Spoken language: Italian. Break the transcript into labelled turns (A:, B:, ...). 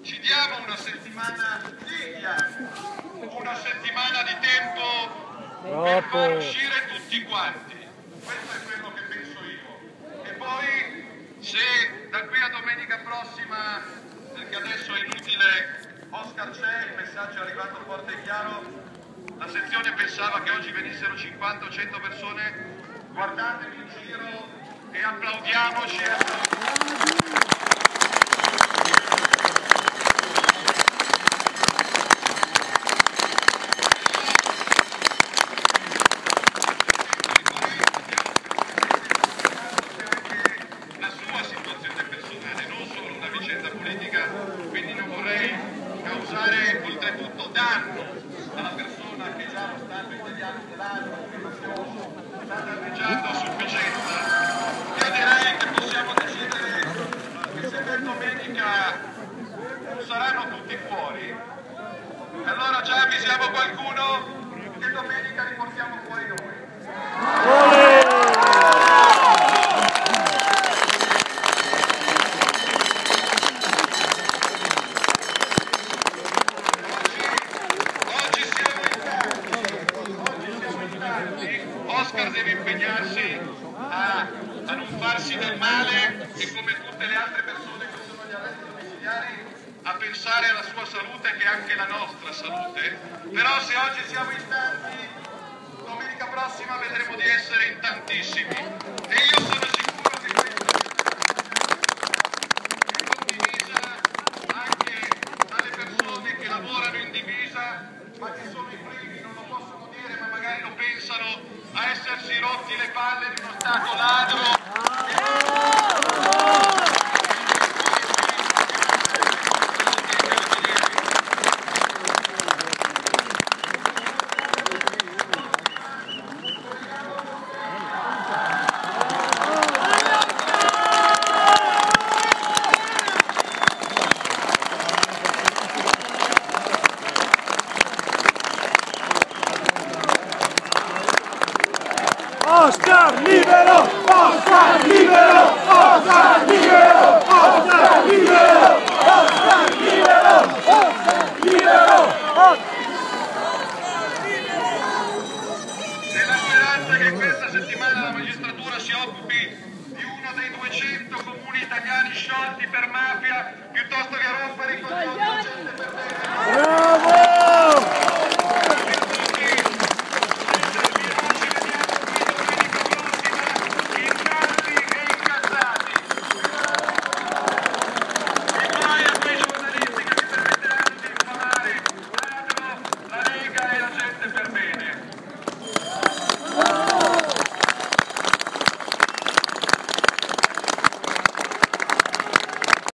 A: ci diamo una settimana di tempo per far uscire tutti quanti. Questo è quello che penso io. E poi, se da qui a domenica prossima, perché adesso è inutile, Oscar c'è, il messaggio è arrivato forte e chiaro, la sezione pensava che oggi venissero 50 o 100 persone, guardatevi in giro e applaudiamoci. La sua situazione personale, non solo una vicenda politica, quindi non vorrei causare oltretutto danno alla persona che già lo Stato italiano dell'anno, che non sta danneggiando a sufficienza. Io direi che possiamo decidere che se per domenica saranno tutti fuori, allora già avvisiamo qualcuno che domenica li portiamo fuori noi. Oscar deve impegnarsi a non farsi del male e, come tutte le altre persone che sono agli arresti domiciliari, a pensare alla sua salute, che è anche la nostra salute. Però se oggi siamo in tanti, domenica prossima vedremo di essere in tantissimi. E io sono sicuro che questa è condivisa anche dalle persone che lavorano in divisa, ma che sono i primi, non lo possono dire, ma magari lo pensano, a essersi rotti le palle di uno Stato ladro.
B: Oscar libero! Oscar libero! Oscar libero! Oscar libero!